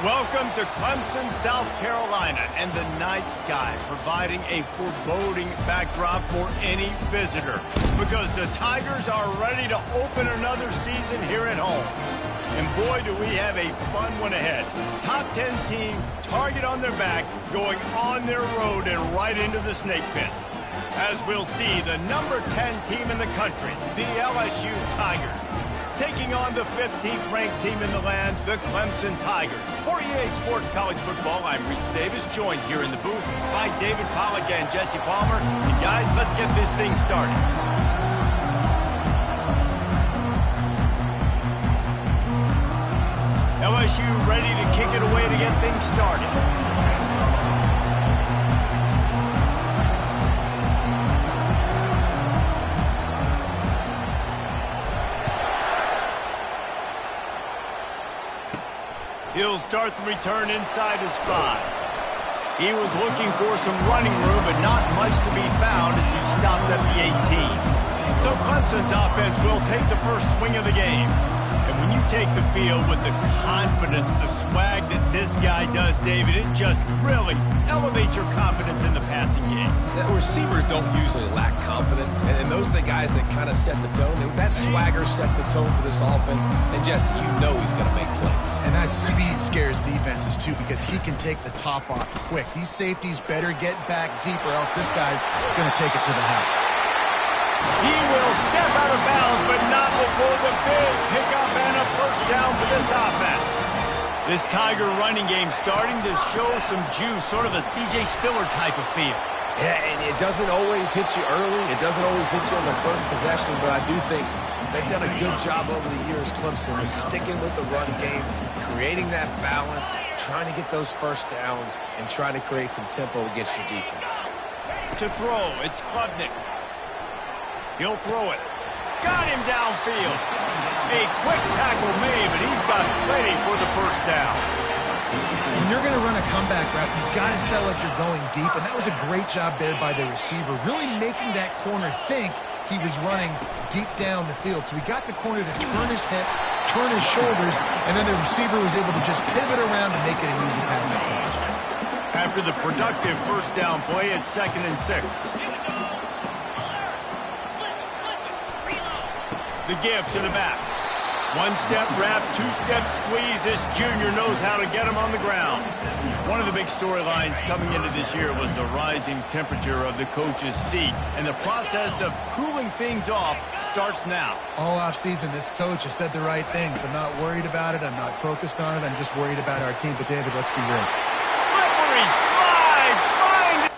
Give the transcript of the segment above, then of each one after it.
Welcome to Clemson, South Carolina, and the night sky providing a foreboding backdrop for any visitor because the Tigers are ready to open another season here at home. And boy, do we have a fun one ahead. Top 10 team, target on their back, going on their road and right into the snake pit. As we'll see, the number 10 team in the country, the LSU Tigers, taking on the 15th ranked team in the land, the Clemson Tigers. For EA Sports College Football, I'm Reese Davis, joined here in the booth by David Pollack and Jesse Palmer. And guys, let's get this thing started. LSU ready to kick it away to get things started. He'll start the return inside his 5. He was looking for some running room, but not much to be found as he stopped at the 18. So Clemson's offense will take the first swing of the game. And when you take the field with the confidence, the swag that this guy does, David, it just really elevates your confidence in the passing game. The receivers don't usually lack confidence, and those are the guys that kind of set the tone. That swagger sets the tone for this offense, and Jesse, you know he's going to make plays. And that speed scares defenses, too, because he can take the top off quick. These safeties better get back deep, or else this guy's going to take it to the house. He will step out of bounds, but not before the big pickup and a first down for this offense. This Tiger running game starting to show some juice, sort of a C.J. Spiller type of feel. Yeah, and it doesn't always hit you early. It doesn't always hit you on the first possession, but I do think they've done a good job over the years, Clemson, with sticking with the run game, creating that balance, trying to get those first downs, and trying to create some tempo against your defense. To throw, it's Klubnik. He'll throw it. Got him downfield. A quick tackle made, but he's got plenty for the first down. When you're going to run a comeback route, you've got to sell like you're going deep, and that was a great job there by the receiver, really making that corner think he was running deep down the field. So he got the corner to turn his hips, turn his shoulders, and then the receiver was able to just pivot around and make it an easy pass. After the productive first down play, it's 2nd and 6. The give to the back. One-step wrap, two-step squeeze. This junior knows how to get him on the ground. One of the big storylines coming into this year was the rising temperature of the coach's seat. And the process of cooling things off starts now. All offseason, this coach has said the right things. I'm not worried about it. I'm not focused on it. I'm just worried about our team. But, David, let's be real. Slippery slide. Find it.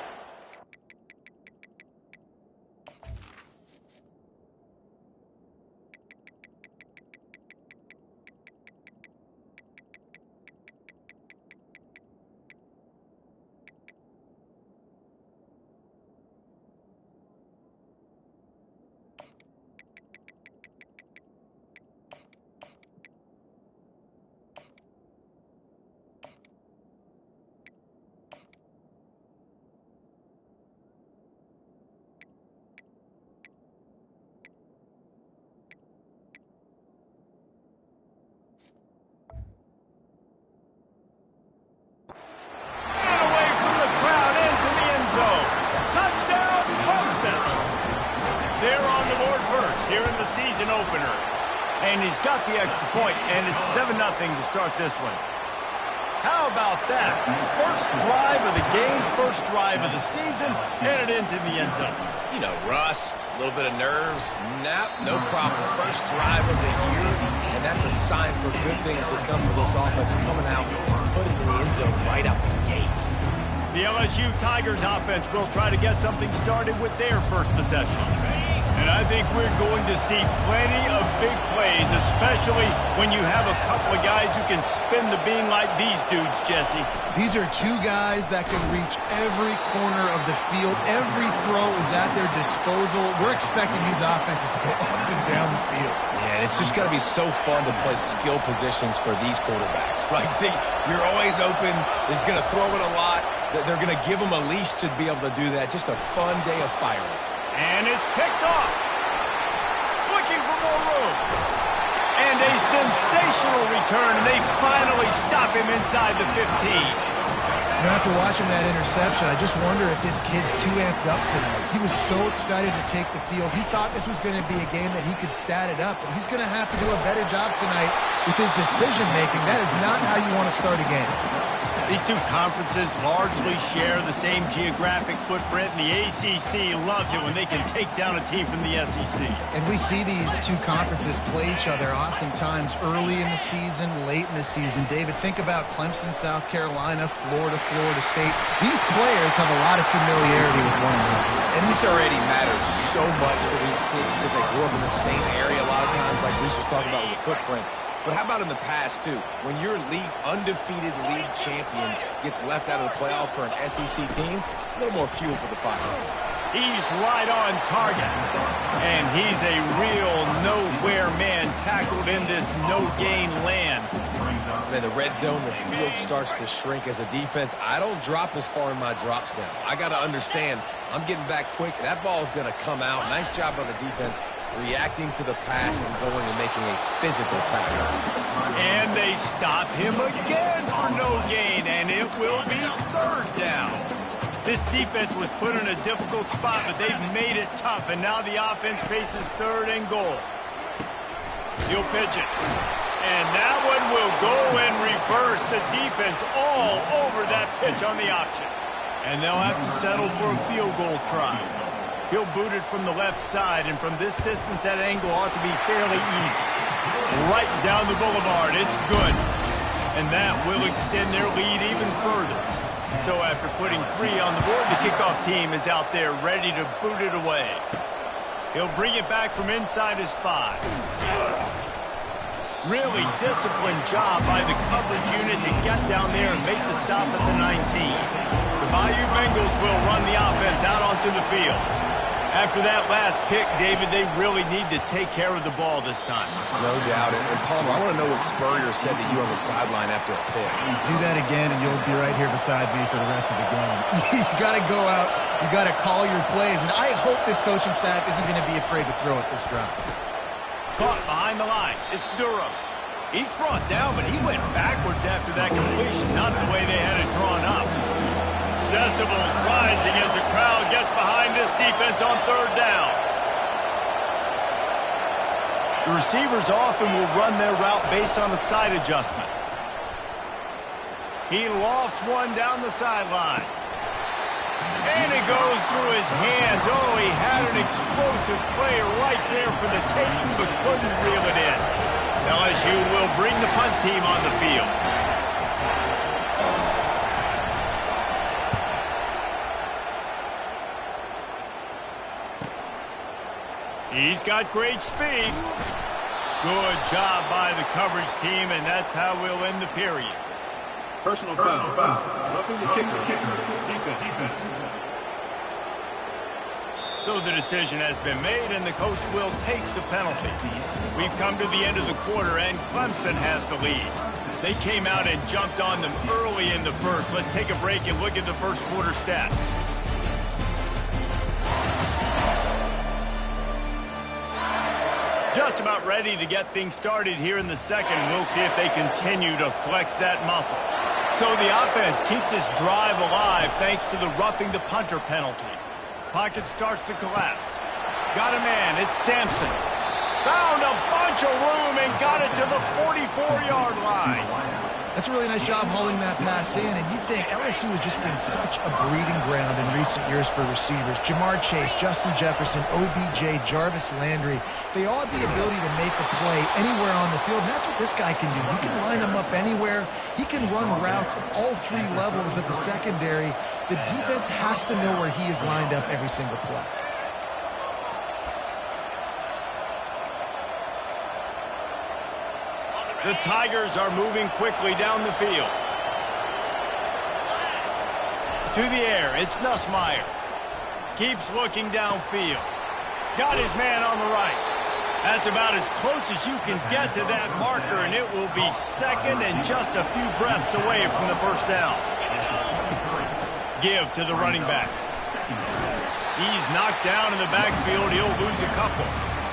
Here in the season opener. And he's got the extra point, and it's 7-0 to start this one. How about that? First drive of the game, first drive of the season, and it ends in the end zone. You know, rust, a little bit of nerves. No problem. First drive of the year, and that's a sign for good things to come for this offense coming out and putting in the end zone right out the gates. The LSU Tigers offense will try to get something started with their first possession. And I think we're going to see plenty of big plays, especially when you have a couple of guys who can spin the beam like these dudes, Jesse. These are two guys that can reach every corner of the field. Every throw is at their disposal. We're expecting these offenses to go up and down the field. Yeah, and it's just going to be so fun to play skill positions for these quarterbacks. Like, you're always open. He's going to throw it a lot. They're going to give him a leash to be able to do that. Just a fun day of firing. And it's picked off. Looking for more room. And a sensational return, and they finally stop him inside the 15. You know, after watching that interception, I just wonder if this kid's too amped up tonight. He was so excited to take the field. He thought this was going to be a game that he could stat it up, but he's going to have to do a better job tonight with his decision-making. That is not how you want to start a game. These two conferences largely share the same geographic footprint, and the ACC loves it when they can take down a team from the SEC. And we see these two conferences play each other oftentimes early in the season, late in the season. David, think about Clemson, South Carolina, Florida, Florida State. These players have a lot of familiarity with one another. And this already matters so much to these kids because they grew up in the same area a lot of times, like Reese was talking about with the footprint. But how about in the past, too? When your undefeated league champion gets left out of the playoff for an SEC team, a little more fuel for the fire. He's right on target. And he's a real nowhere man tackled in this no-gain land. Man, the red zone, the field starts to shrink as a defense. I don't drop as far in my drops now. I got to understand, I'm getting back quick. That ball is going to come out. Nice job by the defense reacting to the pass and going and making a physical tackle. And they stop him again for no gain, and it will be third down. This defense was put in a difficult spot, but they've made it tough, and now the offense faces third and goal. He'll pitch it. And that one will go in reverse. The defense all over that pitch on the option. And they'll have to settle for a field goal try. He'll boot it from the left side, and from this distance, that angle ought to be fairly easy. Right down the boulevard, it's good. And that will extend their lead even further. So after putting 3 on the board, the kickoff team is out there ready to boot it away. He'll bring it back from inside his 5. Really disciplined job by the coverage unit to get down there and make the stop at the 19. The Bayou Bengals will run the offense out onto the field. After that last pick, David, they really need to take care of the ball this time. No doubt. And Palmer, I want to know what Spurrier said to you on the sideline after a pick. Do that again, and you'll be right here beside me for the rest of the game. You got to go out. You got to call your plays. And I hope this coaching staff isn't going to be afraid to throw it this drive. Caught behind the line. It's Durham. He's brought down, but he went backwards after that completion, not the way they had it drawn up. Decibels rising as the crowd gets behind this defense on third down. The receivers often will run their route based on a side adjustment. He lofts one down the sideline. And it goes through his hands. Oh, he had an explosive play right there for the taking, but couldn't reel it in. LSU will bring the punt team on the field. He's got great speed. Good job by the coverage team, and that's how we'll end the period. Personal foul. Roughing the kicker. Defense. So the decision has been made, and the coach will take the penalty. We've come to the end of the quarter, and Clemson has the lead. They came out and jumped on them early in the first. Let's take a break and look at the first quarter stats. Just about ready to get things started here in the second. We'll see if they continue to flex that muscle. So the offense keeps this drive alive thanks to the roughing the punter penalty. Pocket starts to collapse. Got a man. It's Sampson. Found a bunch of room and got it to the 44-yard line. That's a really nice job holding that pass in, and you think LSU has just been such a breeding ground in recent years for receivers. Jamar Chase, Justin Jefferson, OBJ, Jarvis Landry, they all have the ability to make a play anywhere on the field, and that's what this guy can do. You can line him up anywhere. He can run routes at all 3 levels of the secondary. The defense has to know where he is lined up every single play. The Tigers are moving quickly down the field. To the air, it's Nussmeier. Keeps looking downfield. Got his man on the right. That's about as close as you can get to that marker, and it will be second and just a few breaths away from the first down. Give to the running back. He's knocked down in the backfield. He'll lose a couple.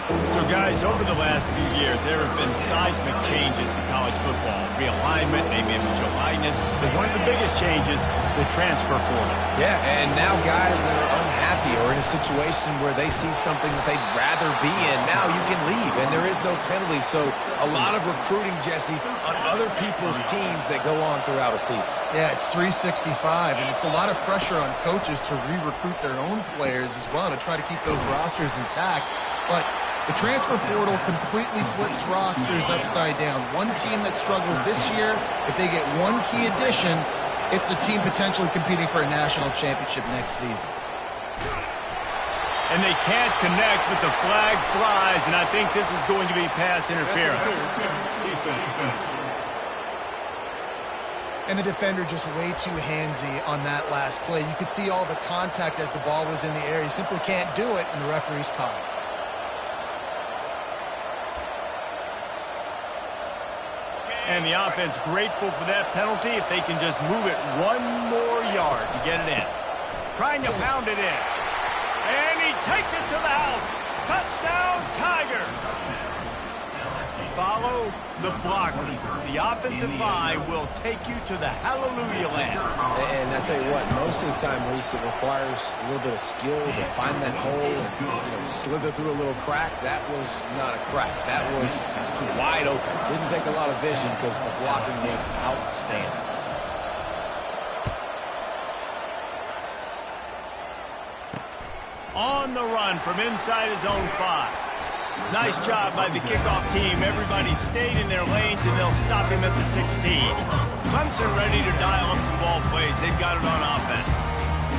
So, guys, over the last few years, there have been seismic changes to college football. Realignment, name, image, likeness. But one of the biggest changes, the transfer portal. Yeah, and now guys that are unhappy or in a situation where they see something that they'd rather be in, now you can leave, and there is no penalty. So a lot of recruiting, Jesse, on other people's teams that go on throughout a season. Yeah, it's 365, and it's a lot of pressure on coaches to re-recruit their own players as well to try to keep those rosters intact. But the transfer portal completely flips rosters upside down. One team that struggles this year, if they get one key addition, it's a team potentially competing for a national championship next season. And they can't connect, but the flag flies, and I think this is going to be pass interference. And the defender just way too handsy on that last play. You could see all the contact as the ball was in the air. He simply can't do it, and the referee's caught it. And the offense grateful for that penalty if they can just move it one more yard to get it in. Trying to pound it in. And he takes it to the house. Touchdown, Tigers. Follow the blockers. The offensive line will take you to the hallelujah land. And I tell you what, most of the time, Reese, it requires a little bit of skill to find that hole and slither through a little crack. That was not a crack. That was wide open. Didn't take a lot of vision because the blocking was outstanding. On the run from inside his own 5. Nice job by the kickoff team. Everybody stayed in their lanes, and they'll stop him at the 16. Clemson ready to dial up some ball plays. They've got it on offense.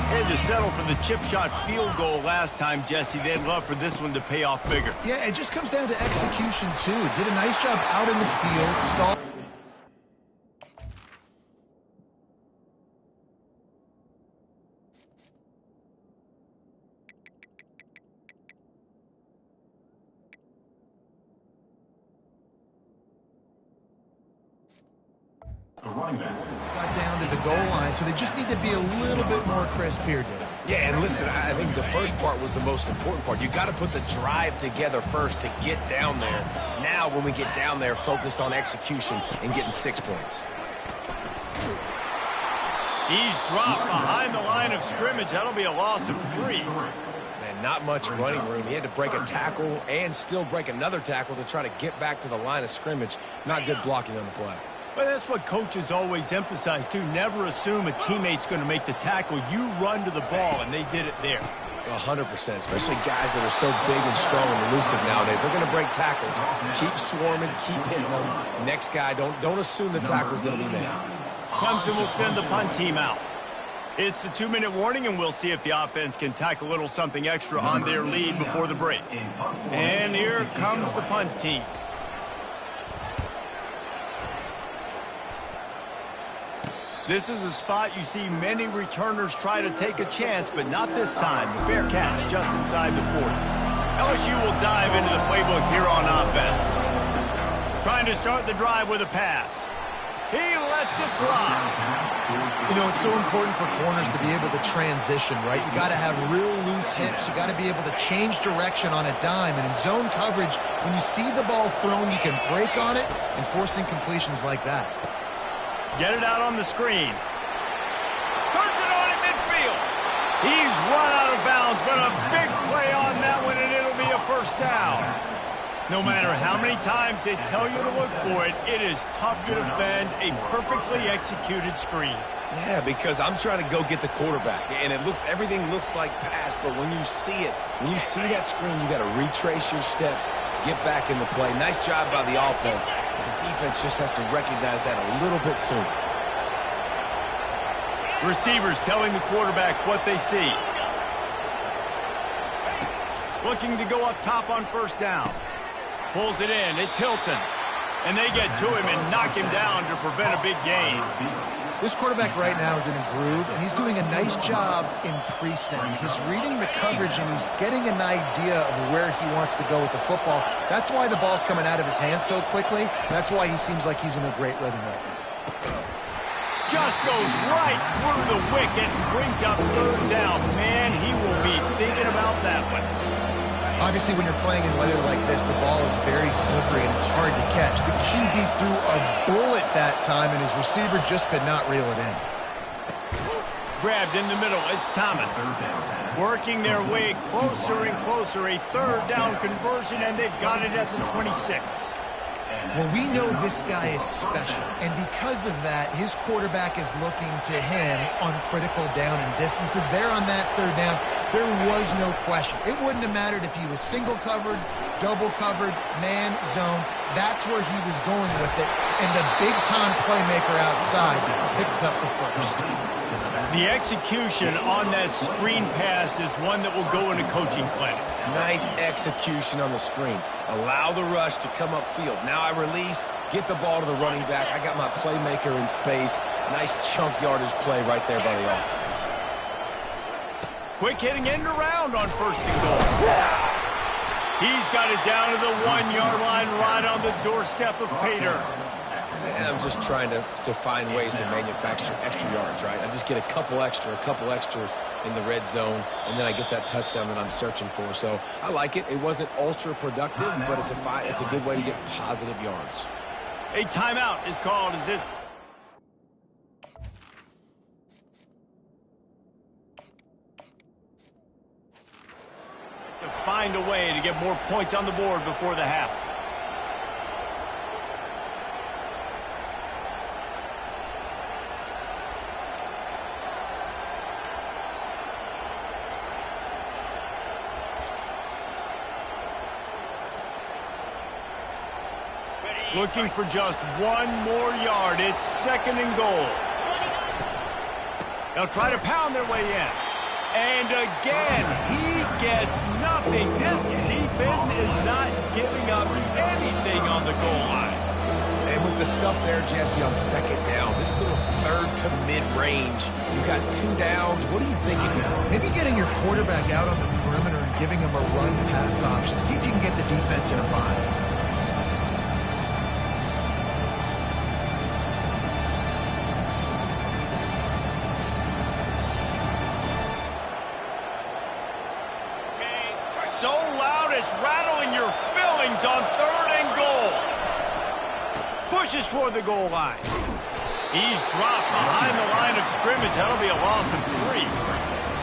They had to settle for the chip shot field goal last time, Jesse. They'd love for this one to pay off bigger. Yeah, it just comes down to execution, too. Did a nice job out in the field, stalled. Got down to the goal line, so they just need to be a little bit more crisp here, dude. Yeah, and listen, I think the first part was the most important part. You got to put the drive together first to get down there. Now, when we get down there, focus on execution and getting 6 points. He's dropped behind the line of scrimmage. That'll be a loss of 3. Man, not much running room. He had to break a tackle and still break another tackle to try to get back to the line of scrimmage. Not good blocking on the play. But that's what coaches always emphasize, too. Never assume a teammate's going to make the tackle. You run to the ball, and they did it there. 100%, especially guys that are so big and strong and elusive nowadays. They're going to break tackles. Keep swarming, keep hitting them. Next guy, don't assume the tackle's going to be made. Clemson will send the punt team out. It's the 2-minute warning, and we'll see if the offense can tack a little something extra on their lead before the break. And here comes the punt team. This is a spot you see many returners try to take a chance, but not this time. The fair catch just inside the 40. LSU will dive into the playbook here on offense. Trying to start the drive with a pass. He lets it fly. You know, it's so important for corners to be able to transition, right? You got to have real loose hips. You got to be able to change direction on a dime. And in zone coverage, when you see the ball thrown, you can break on it and force incompletions like that. Get it out on the screen. Turns it on at midfield. He's run out of bounds, but a big play on that one, and it'll be a first down. No matter how many times they tell you to look for it, it is tough to defend a perfectly executed screen. Yeah, because I'm trying to go get the quarterback, and everything looks like pass, but when you see it, when you see that screen, you got to retrace your steps, get back in the play. Nice job by the offense, but the defense just has to recognize that a little bit sooner. Receivers telling the quarterback what they see. Looking to go up top on first down. Pulls it in. It's Hilton. And they get to him and knock him down to prevent a big gain. This quarterback right now is in a groove, and he's doing a nice job in pre-snap. He's reading the coverage, and he's getting an idea of where he wants to go with the football. That's why the ball's coming out of his hands so quickly. That's why he seems like he's in a great rhythm right now. Just goes right through the wicket and brings up third down. Man, he will be thinking about that one. Obviously, when you're playing in weather like this, the ball is very slippery and it's hard to catch. The QB threw a bullet that time, and his receiver just could not reel it in. Grabbed in the middle, it's Thomas. Working their way closer and closer, a third down conversion, and they've got it at the 26. Well, we know this guy is special, and because of that, his quarterback is looking to him on critical down and distances. There on that third down, there was no question. It wouldn't have mattered if he was single covered, double covered, man, zone. That's where he was going with it, and the big-time playmaker outside picks up the first. The execution on that screen pass is one that will go in a coaching clinic. Nice execution on the screen. Allow the rush to come upfield. Now I release, get the ball to the running back. I got my playmaker in space. Nice chunk yardage play right there by the offense. Quick hitting end around on first and goal. He's got it down to the 1-yard line right on the doorstep of Pater. And I'm just trying to find ways to manufacture extra yards, right? I just get a couple extra in the red zone, and then I get that touchdown that I'm searching for. So I like it. It wasn't ultra productive, but it's a good way to get positive yards. A timeout is called as this. To find a way to get more points on the board before the half. Looking for just one more yard. It's second and goal. They'll try to pound their way in. And again, he gets nothing. This defense is not giving up anything on the goal line. And with the stuff there, Jesse, on second down, this little third to mid-range, you got 2 downs. What are you thinking here? Maybe getting your quarterback out on the perimeter and giving him a run-pass option. See if you can get the defense in a bind. So loud it's rattling your fillings on third and goal. Pushes for the goal line. He's dropped behind the line of scrimmage. That'll be a loss of 3.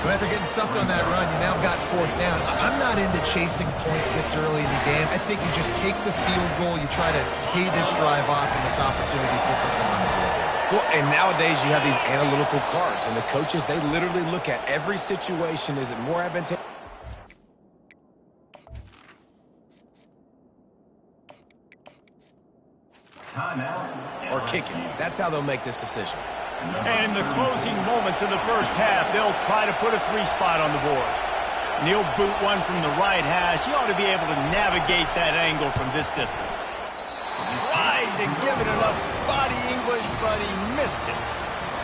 So after getting stuffed on that run, you now got fourth down. I'm not into chasing points this early in the game. I think you just take the field goal. You try to pay this drive off, and this opportunity puts something on the board. Well, and nowadays you have these analytical cards, and the coaches, they literally look at every situation. Is it more advantageous or kicking? That's how they'll make this decision. And in the closing moments of the first half, they'll try to put a 3 spot on the board. He'll boot one from the right hash. He ought to be able to navigate that angle from this distance. Tried to give it enough body English, but he missed it.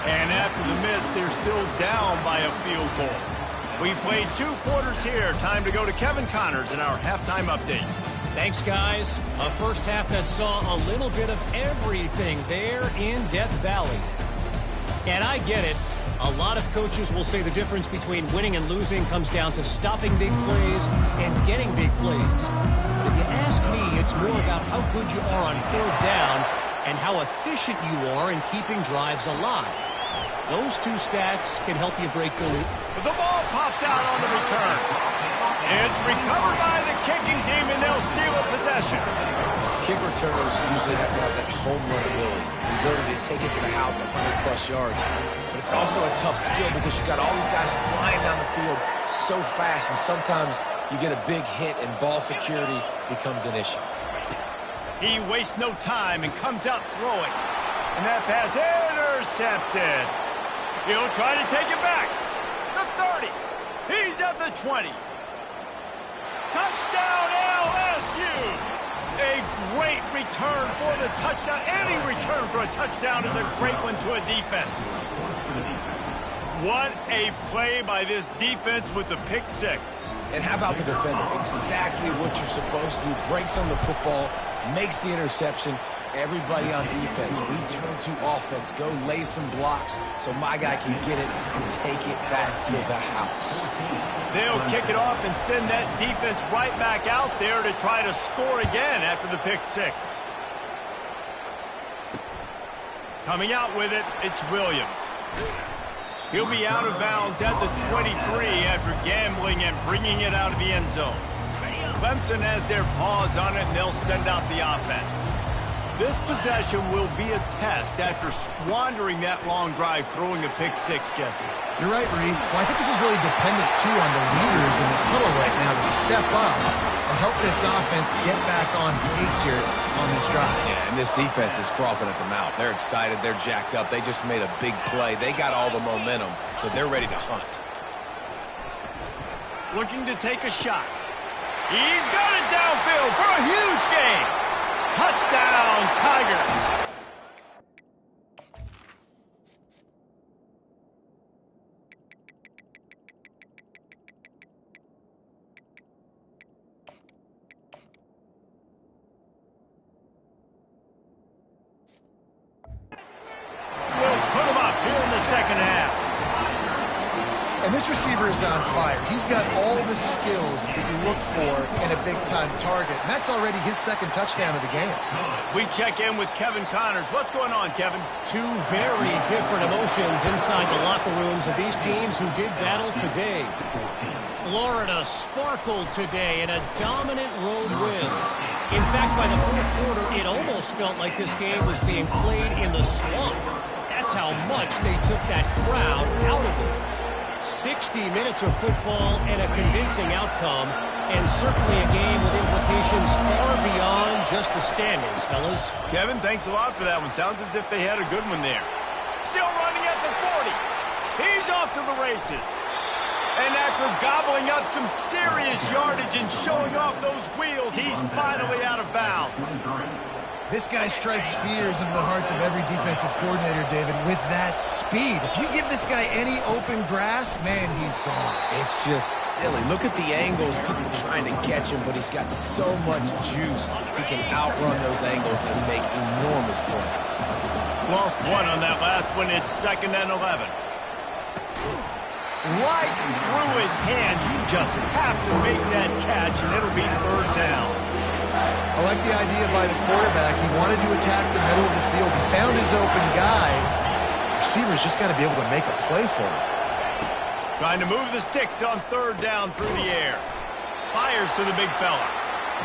And after the miss, they're still down by a field goal. We played 2 quarters here. Time to go to Kevin Connors in our halftime update. Thanks, guys. A first half that saw a little bit of everything there in Death Valley. And I get it. A lot of coaches will say the difference between winning and losing comes down to stopping big plays and getting big plays. But if you ask me, it's more about how good you are on third down and how efficient you are in keeping drives alive. Those 2 stats can help you break the loop. The ball pops out on the return. It's recovered by the kicking team, and they'll steal a possession. Kick returners usually have to have that home run ability, the ability to take it to the house 100-plus yards. But it's also a tough skill because you've got all these guys flying down the field so fast, and sometimes you get a big hit and ball security becomes an issue. He wastes no time and comes out throwing. And that pass intercepted. He'll try to take it back. The 30. He's at the 20. Touchdown, LSU! A great return for the touchdown. Any return for a touchdown is a great one to a defense. What a play by this defense with the pick 6. And how about the defender? Exactly what you're supposed to do. Breaks on the football, makes the interception. everybody on defense, we turn to offense. Go lay some blocks so my guy can get it and take it back to the house. They'll kick it off and send that defense right back out there to try to score again after the pick six. Coming out with it, it's Williams. He'll be out of bounds at the 23 after gambling and bringing it out of the end zone. Clemson has their paws on it, and they'll send out the offense. This possession will be a test after squandering that long drive throwing a pick six, Jesse. You're right, Reese. Well, I think this is really dependent, too, on the leaders in this huddle right now to step up and help this offense get back on pace here on this drive. Yeah, and this defense is frothing at the mouth. They're excited. They're jacked up. They just made a big play. They got all the momentum, so they're ready to hunt. Looking to take a shot. He's got it downfield for a huge gain. Touchdown, Tigers. We'll put him up here in the second half. And this receiver is on fire. He's got all the skills that you look for in a big-time target. And that's already his second touchdown of the game. We check in with Kevin Connors. What's going on, Kevin? Two very different emotions inside the locker rooms of these teams who did battle today. Florida sparkled today in a dominant road win. In fact, by the fourth quarter, it almost felt like this game was being played in the swamp. That's how much they took that crowd out of it. 60 minutes of football and a convincing outcome, and certainly a game with implications far beyond just the standings, fellas. Kevin, thanks a lot for that one. Sounds as if they had a good one there. Still running at the 40. He's off to the races. And after gobbling up some serious yardage and showing off those wheels, he's finally out of bounds. This guy strikes fears into the hearts of every defensive coordinator, David, with that speed. If you give this guy any open grass, man, he's gone. It's just silly. Look at the angles, people trying to catch him, but he's got so much juice. He can outrun those angles and make enormous plays. Lost one on that last one. It's 2nd and 11. Right through his hands. You just have to make that catch, and it'll be 3rd down. I like the idea by the quarterback. He wanted to attack the middle of the field. He found his open guy. Receivers just got to be able to make a play for him. Trying to move the sticks on 3rd down through the air. Fires to the big fella.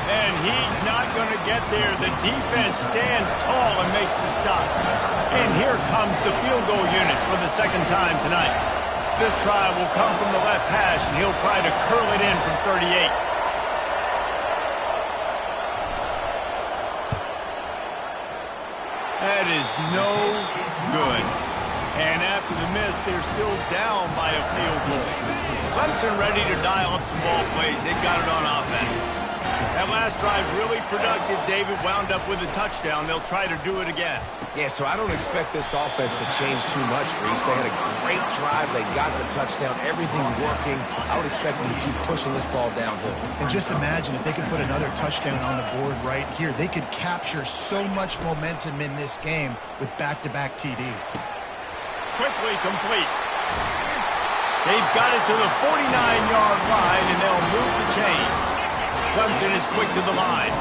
And he's not going to get there. The defense stands tall and makes the stop. And here comes the field goal unit for the 2nd time tonight. This try will come from the left hash, and he'll try to curl it in from 38. That is no good. And after the miss, they're still down by a field goal. Clemson ready to dial up some ball plays. They've got it on offense. That last drive really productive. David wound up with a touchdown. They'll try to do it again. Yeah, so I don't expect this offense to change too much, Reese. They had a great drive. They got the touchdown. Everything working. I would expect them to keep pushing this ball downhill. And just imagine if they could put another touchdown on the board right here. They could capture so much momentum in this game with back-to-back TDs. Quickly complete. They've got it to the 49-yard line, and they'll move the chains. Clemson is quick to the line.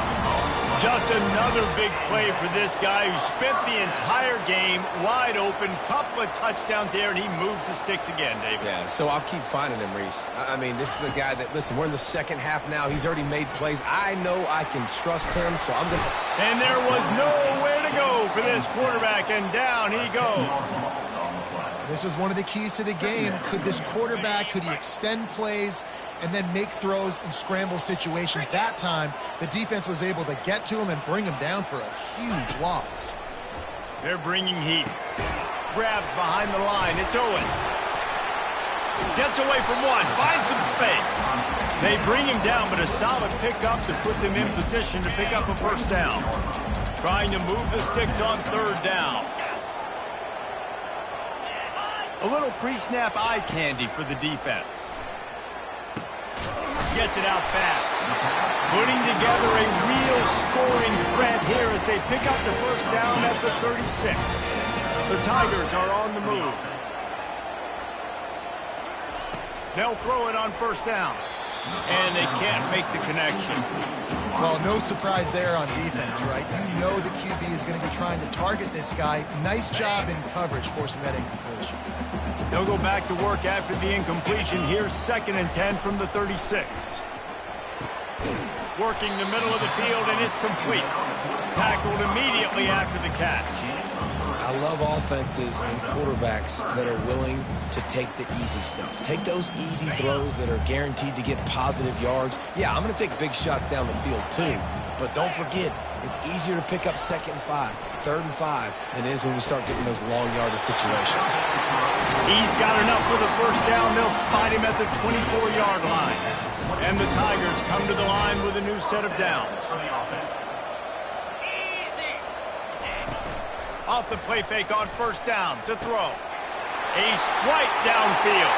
Just another big play for this guy who spent the entire game wide open. Couple of touchdowns there, and he moves the sticks again, David. Yeah, so I'll keep finding him, Reese. I mean, this is a guy that, listen, we're in the 2nd half now. He's already made plays. I know I can trust him, so I'm going to... And there was nowhere to go for this quarterback, and down he goes. This was one of the keys to the game. Could this quarterback, could he extend plays and then make throws in scramble situations? That time, the defense was able to get to him and bring him down for a huge loss. They're bringing heat. Grabbed behind the line. It's Owens. Gets away from one. Finds some space. They bring him down, but a solid pickup to put them in position to pick up a 1st down. Trying to move the sticks on 3rd down. A little pre-snap eye candy for the defense. gets it out fast. Putting together a real scoring threat here as they pick up the first down at the 36. The Tigers are on the move. They'll throw it on first down. And they can't make the connection. Well, no surprise there on defense, right? You know the QB is going to be trying to target this guy. Nice job in coverage forcing that incompletion. They'll go back to work after the incompletion. Here's 2nd and 10 from the 36. Working the middle of the field, and it's complete. Tackled immediately after the catch. I love offenses and quarterbacks that are willing to take the easy stuff. Take those easy throws that are guaranteed to get positive yards. Yeah, I'm going to take big shots down the field too. But don't forget, it's easier to pick up 2nd and 5, 3rd and 5 than it is when we start getting those long yardage situations. He's got enough for the first down. They'll spot him at the 24-yard line. And the Tigers come to the line with a new set of downs. Off the play fake on first down to throw. A strike downfield.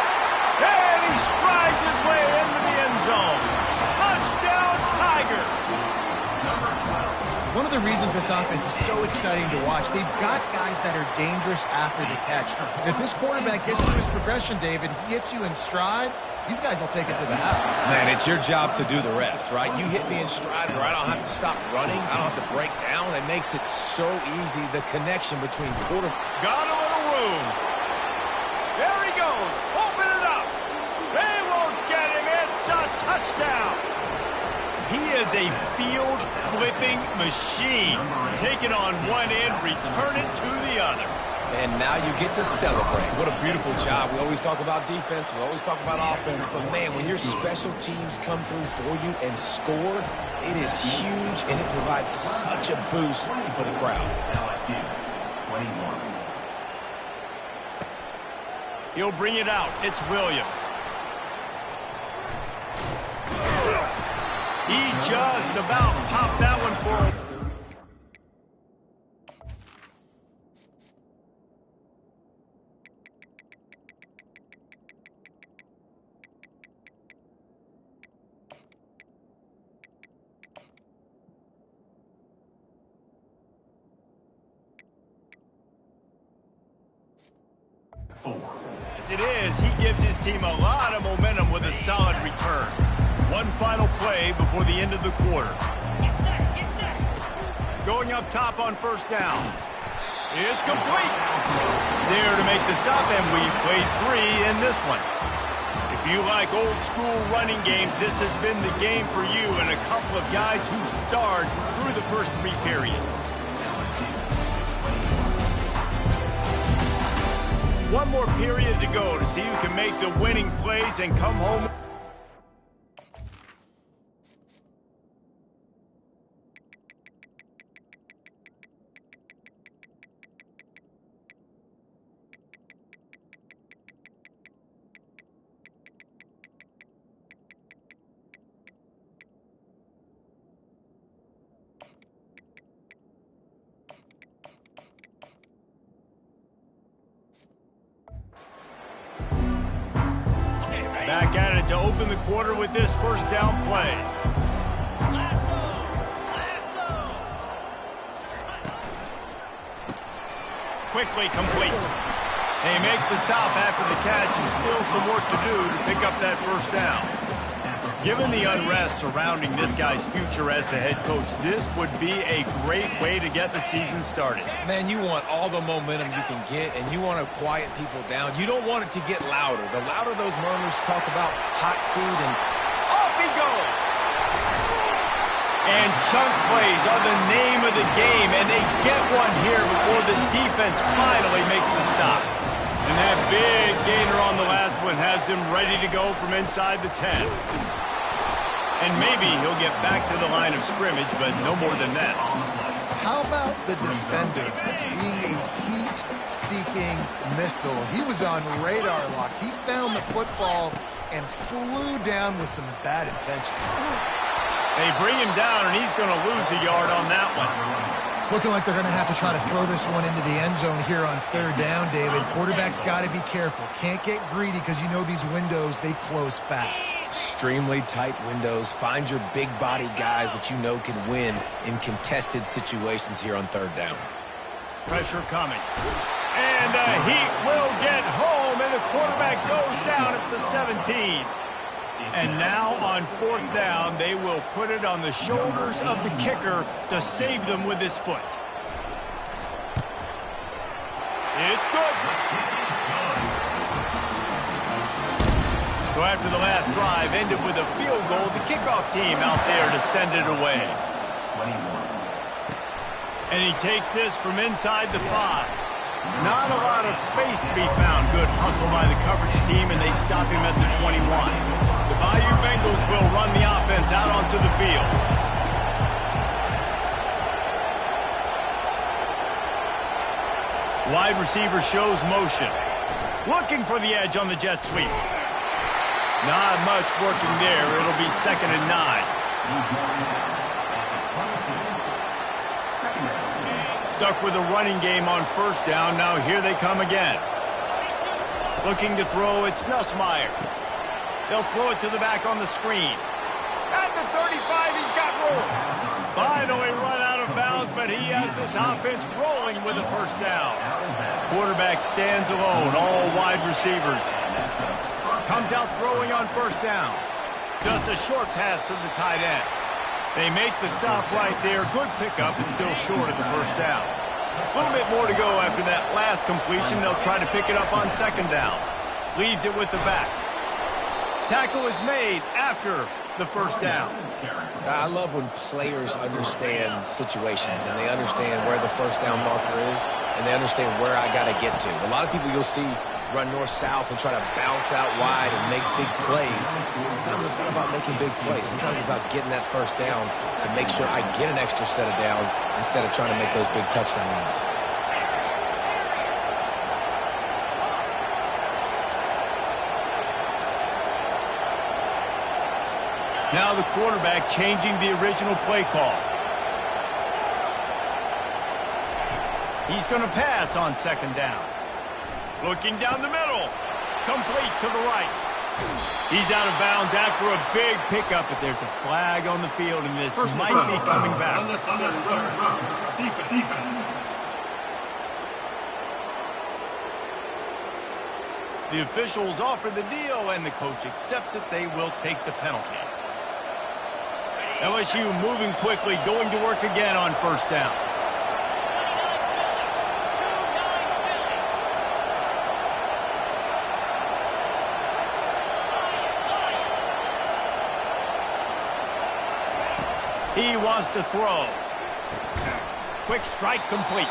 And he strides his way into the end zone. Touchdown, Tigers! One of the reasons this offense is so exciting to watch, they've got guys that are dangerous after the catch. And if this quarterback gets through his progression, David, he hits you in stride, these guys will take it to the house. Man, it's your job to do the rest, right? You hit me in stride where I don't have to stop running. I don't have to break down. It makes it so easy, the connection between quarter. Got a little room. There he goes. Open it up. They won't get him. It's a touchdown. He is a field-flipping machine. Take it on one end, return it to the other. And now you get to celebrate. What a beautiful job. We always talk about defense. We always talk about offense. But, man, when your special teams come through for you and score, it is huge, and it provides such a boost for the crowd. He'll bring it out. It's Williams. He just about popped that one for him. As it is, he gives his team a lot of momentum with a solid return. One final play before the end of the quarter. Going up top on first down. It's complete. There to make the stop, and we played 3 in this one. If you like old school running games, this has been the game for you and a couple of guys who starred through the first 3 periods. One more period to go to see who can make the winning plays and come home. Back at it to open the quarter with this first down play. Quickly complete. They make the stop after the catch, and still some work to do to pick up that first down. Given the unrest surrounding this guy's future as the head coach, this would be a great way to get the season started. Man, you want all the momentum you can get, and you want to quiet people down. You don't want it to get louder. The louder those murmurs talk about hot seat, and off he goes. And chunk plays are the name of the game, and they get one here before the defense finally makes the stop. And that big gainer on the last one has him ready to go from inside the 10. And maybe he'll get back to the line of scrimmage, but no more than that. How about the defender being a heat-seeking missile? He was on radar lock. He found the football and flew down with some bad intentions. They bring him down, and he's going to lose a yard on that one. It's looking like they're going to have to try to throw this one into the end zone here on third down, David. Quarterback's got to be careful. Can't get greedy because you know these windows, they close fast. Extremely tight windows. Find your big body guys that you know can win in contested situations here on third down. Pressure coming. And the Heat will get home, and the quarterback goes down at the 17. And now on fourth down, they will put it on the shoulders of the kicker to save them with his foot. It's good. So after the last drive ended with a field goal, the kickoff team out there to send it away. And he takes this from inside the 5. Not a lot of space to be found. Good hustle by the coverage team, and they stop him at the 21. The Bayou Bengals will run the offense out onto the field. Wide receiver shows motion. Looking for the edge on the jet sweep. Not much working there. It'll be 2nd and 9. Stuck with a running game on first down. Now here they come again. Looking to throw, it's Nussmeier. They'll throw it to the back on the screen. At the 35, he's got room. Finally run out of bounds, but he has this offense rolling with a first down. Quarterback stands alone, all wide receivers. Comes out throwing on first down. Just a short pass to the tight end. They make the stop right there. Good pickup, but still short of the first down. A little bit more to go after that last completion. They'll try to pick it up on second down. Leaves it with the back. Tackle is made after the first down. I love when players understand situations and they understand where the first down marker is and they understand where I got to get to. A lot of people you'll see run north-south and try to bounce out wide and make big plays. Sometimes it's not about making big plays. Sometimes it's about getting that first down to make sure I get an extra set of downs instead of trying to make those big touchdown runs. Now the quarterback changing the original play call. He's going to pass on second down. Looking down the middle. Complete to the right. He's out of bounds after a big pickup, but there's a flag on the field, and this might be coming back. The officials offer the deal, and the coach accepts it. They will take the penalty. LSU moving quickly, going to work again on first down. He wants to throw. Quick strike complete.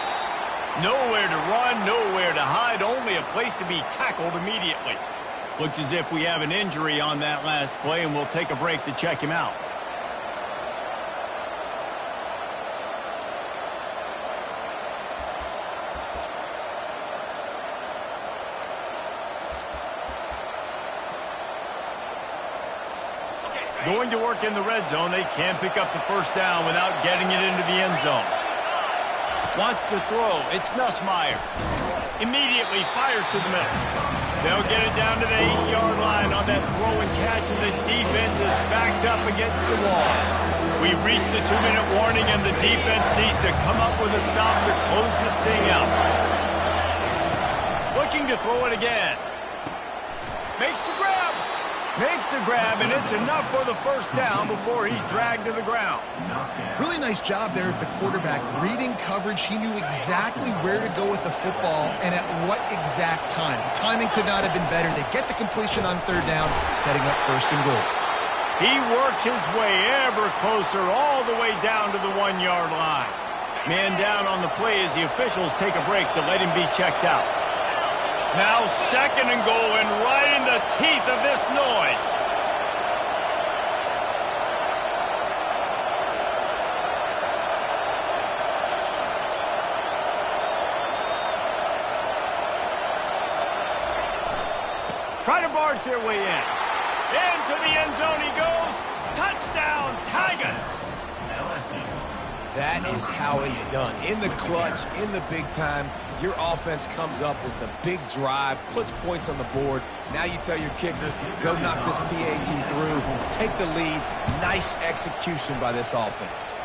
Nowhere to run, nowhere to hide, only a place to be tackled immediately. Looks as if we have an injury on that last play, and we'll take a break to check him out. Going to work in the red zone. They can't pick up the first down without getting it into the end zone. Wants to throw. It's Nussmeier. Immediately fires to the middle. They'll get it down to the 8-yard line on that throw and catch, and the defense is backed up against the wall. We've reached the 2-minute warning, and the defense needs to come up with a stop to close this thing out. Looking to throw it again. Makes the grab. Makes the grab, and it's enough for the first down before he's dragged to the ground. Really nice job there of the quarterback. Reading coverage, he knew exactly where to go with the football and at what exact time. The timing could not have been better. They get the completion on third down, setting up first and goal. He works his way ever closer all the way down to the 1-yard line. Man down on the play as the officials take a break to let him be checked out. Now second and goal, and right in the teeth of this noise. Try to barge their way in. Into the end zone he goes. Touchdown, Tigers. That is how it's done. In the clutch, in the big time, your offense comes up with the big drive, puts points on the board. Now you tell your kicker, go knock this PAT through, take the lead. Nice execution by this offense.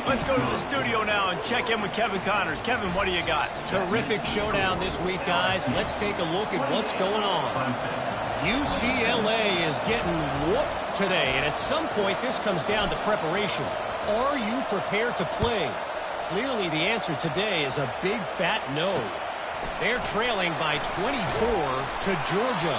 Let's go to the studio now and check in with Kevin Connors. Kevin, what do you got? Terrific showdown this week, guys. Let's take a look at what's going on. UCLA is getting whooped today, and at some point this comes down to preparation. Are you prepared to play? Clearly the answer today is a big fat no. They're trailing by 24 to Georgia.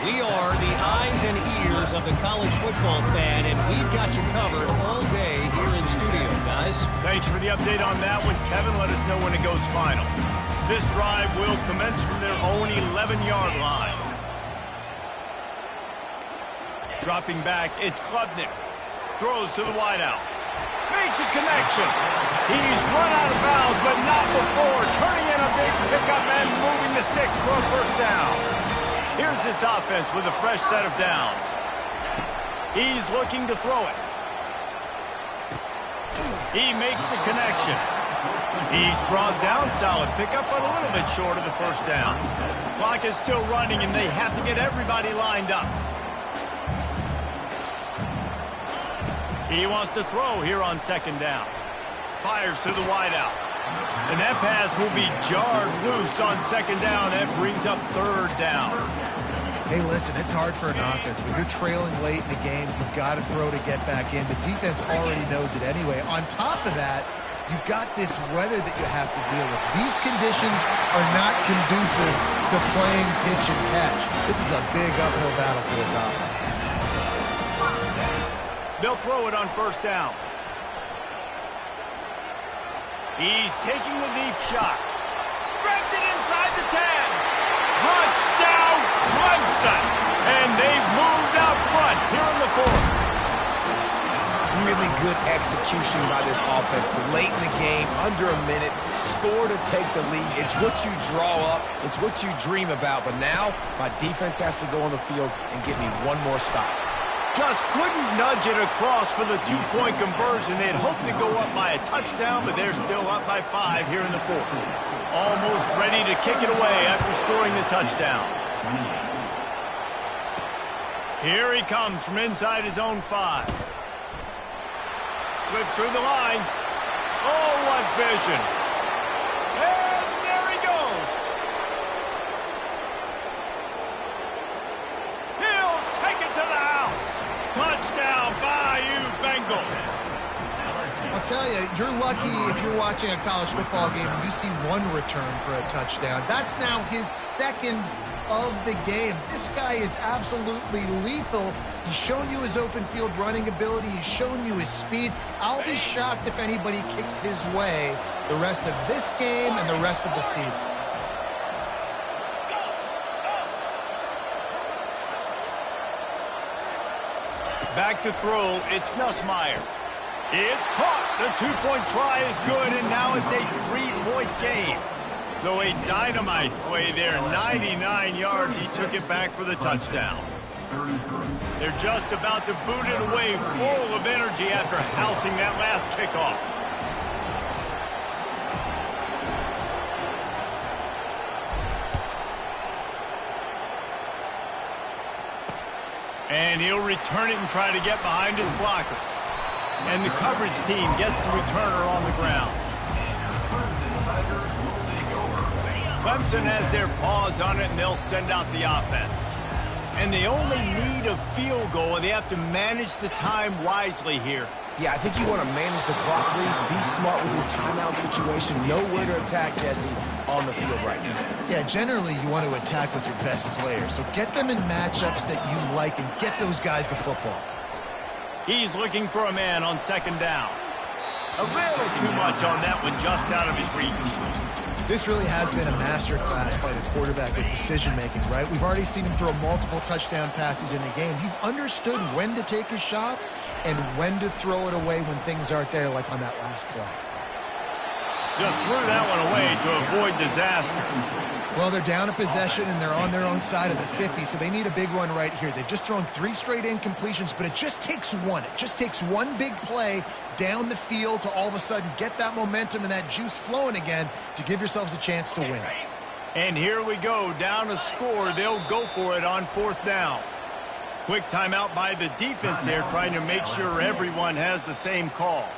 We are the eyes and ears of the college football fan, and we've got you covered all day here in studio, guys. Thanks for the update on that one, Kevin. Let us know when it goes final. This drive will commence from their own 11-yard line. Dropping back, it's Klubnik. Throws to the wideout. Makes a connection. He's run out of bounds, but not before. Turning in a big pickup and moving the sticks for a first down. Here's this offense with a fresh set of downs. He's looking to throw it. He makes the connection. He's brought down, solid pickup, but a little bit short of the first down. Clock is still running, and they have to get everybody lined up. He wants to throw here on second down. Fires to the wideout. And that pass will be jarred loose on second down. That brings up third down. Hey, listen, it's hard for an offense. When you're trailing late in the game, you've got to throw to get back in. The defense already knows it anyway. On top of that, you've got this weather that you have to deal with. These conditions are not conducive to playing pitch and catch. This is a big uphill battle for this offense. They'll throw it on first down. He's taking the deep shot. Grabs it inside the 10. Touchdown, Clemson. And they've moved out front here in the fourth. Really good execution by this offense. Late in the game, under a minute, score to take the lead. It's what you draw up. It's what you dream about. But now, my defense has to go on the field and get me one more stop. Just couldn't nudge it across for the two-point conversion. They'd hoped to go up by a touchdown, but they're still up by 5 here in the fourth. Almost ready to kick it away after scoring the touchdown. Here he comes from inside his own 5. Slips through the line. Oh, what vision. And there he goes. He'll take it to the house. Touchdown, Bayou Bengals. I'll tell you, you're lucky if you're watching a college football game and you see one return for a touchdown. That's now his second of the game. This guy is absolutely lethal. He's shown you his open field running ability. He's shown you his speed. I'll be shocked if anybody kicks his way the rest of this game and the rest of the season. Back to throw, it's Nussmeier. It's caught. The two-point try is good, and now it's a three-point game. So a dynamite play there, 99 yards. He took it back for the touchdown. They're just about to boot it away, full of energy after housing that last kickoff. And he'll return it and try to get behind his blockers. And the coverage team gets the returner on the ground. Clemson has their paws on it, and they'll send out the offense. And they only need a field goal, and they have to manage the time wisely here. Yeah, I think you want to manage the clock, Reese. Be smart with your timeout situation. Know where to attack, Jesse, on the field right now. Yeah, generally you want to attack with your best players. So get them in matchups that you like and get those guys the football. He's looking for a man on second down. A little too much on that one, just out of his reach. This really has been a masterclass by the quarterback with decision-making, right? We've already seen him throw multiple touchdown passes in the game. He's understood when to take his shots and when to throw it away when things aren't there, like on that last play. Just threw that one away to avoid disaster. Well, they're down a possession, and they're on their own side of the 50, so they need a big run right here. They've just thrown 3 straight incompletions, but it just takes one. It just takes one big play down the field to all of a sudden get that momentum and that juice flowing again to give yourselves a chance to win. And here we go, down a score. They'll go for it on 4th down. Quick timeout by the defense there, trying to make sure everyone has the same call.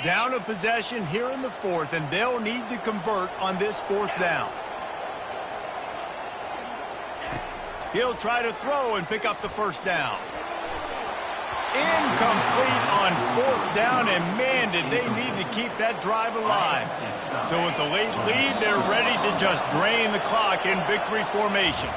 Down a possession here in the 4th, and they'll need to convert on this 4th down. He'll try to throw and pick up the 1st down. Incomplete on 4th down, and man, did they need to keep that drive alive. So with the late lead, they're ready to just drain the clock in victory formation.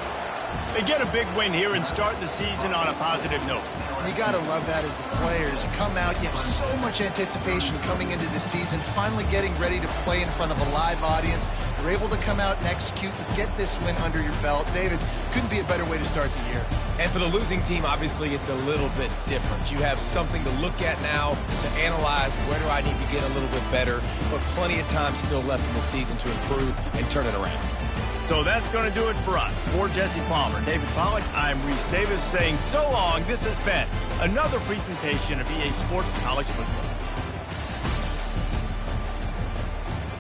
They get a big win here and start the season on a positive note. You got to love that as the players. You come out, you have so much anticipation coming into the season, finally getting ready to play in front of a live audience. You're able to come out and execute and get this win under your belt. David, couldn't be a better way to start the year. And for the losing team, obviously, it's a little bit different. You have something to look at now, to analyze where do I need to get a little bit better, but plenty of time still left in the season to improve and turn it around. So that's going to do it for us. For Jesse Palmer, David Pollack, I'm Reese Davis saying so long. This has been another presentation of EA Sports College Football.